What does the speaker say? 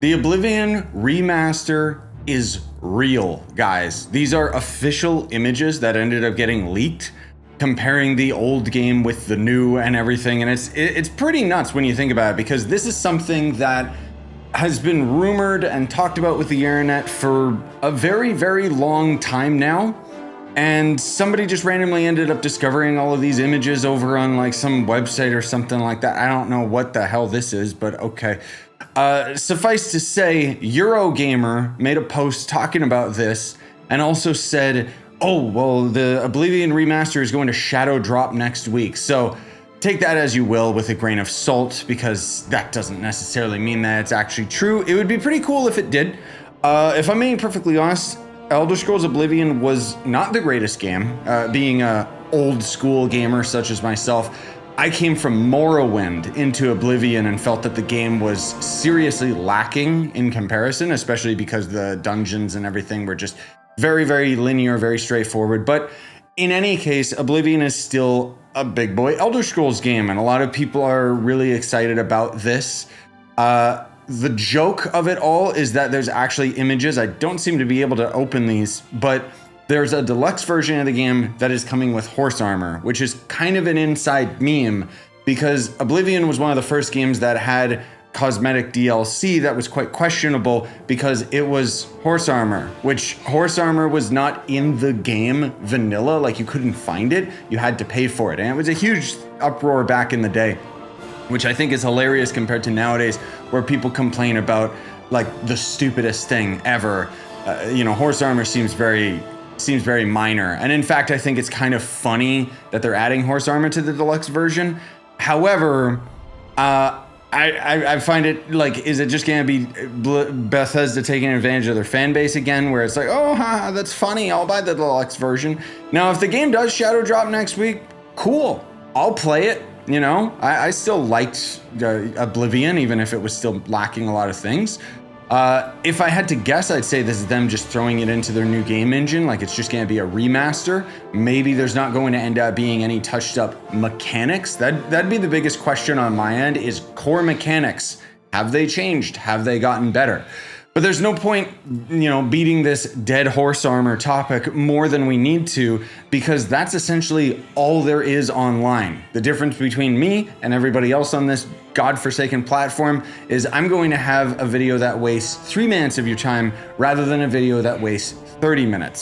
The Oblivion remaster is real, guys. These are official images that ended up getting leaked, comparing the old game with the new and everything, and it's pretty nuts when you think about it, because this is something that has been rumored and talked about with the internet for a very, very long time now. And somebody just randomly ended up discovering all of these images over on like some website or something like that. I don't know what the hell this is, but okay. Suffice to say, Eurogamer made a post talking about this and also said, oh, well, the Oblivion remaster is going to shadow drop next week. So take that as you will with a grain of salt, because that doesn't necessarily mean that it's actually true. It would be pretty cool if it did. If I'm being perfectly honest, Elder Scrolls Oblivion was not the greatest game. Being a old school gamer such as myself, I came from Morrowind into Oblivion and felt that the game was seriously lacking in comparison, especially because the dungeons and everything were just very, very linear, very straightforward. But in any case, Oblivion is still a big boy Elder Scrolls game, and a lot of people are really excited about this. The joke of it all is that there's actually images. I don't seem to be able to open these, but there's a deluxe version of the game that is coming with horse armor, which is kind of an inside meme, because Oblivion was one of the first games that had cosmetic DLC that was quite questionable because it was horse armor, which horse armor was not in the game vanilla. Like, you couldn't find it, you had to pay for it. And it was a huge uproar back in the day, which I think is hilarious compared to nowadays, where people complain about like the stupidest thing ever. Horse armor seems very minor. And in fact, I think it's kind of funny that they're adding horse armor to the deluxe version. However, I find it like, is it just gonna be Bethesda taking advantage of their fan base again, where it's like, oh, that's funny, I'll buy the deluxe version. Now, if the game does shadow drop next week, cool, I'll play it. I still liked Oblivion, even if it was still lacking a lot of things. If I had to guess, I'd say this is them just throwing it into their new game engine, like it's just going to be a remaster. Maybe there's not going to end up being any touched up mechanics. That'd be the biggest question on my end, is core mechanics. Have they changed? Have they gotten better? But there's no point, beating this dead horse armor topic more than we need to, because that's essentially all there is online. The difference between me and everybody else on this godforsaken platform is I'm going to have a video that wastes 3 minutes of your time rather than a video that wastes 30 minutes.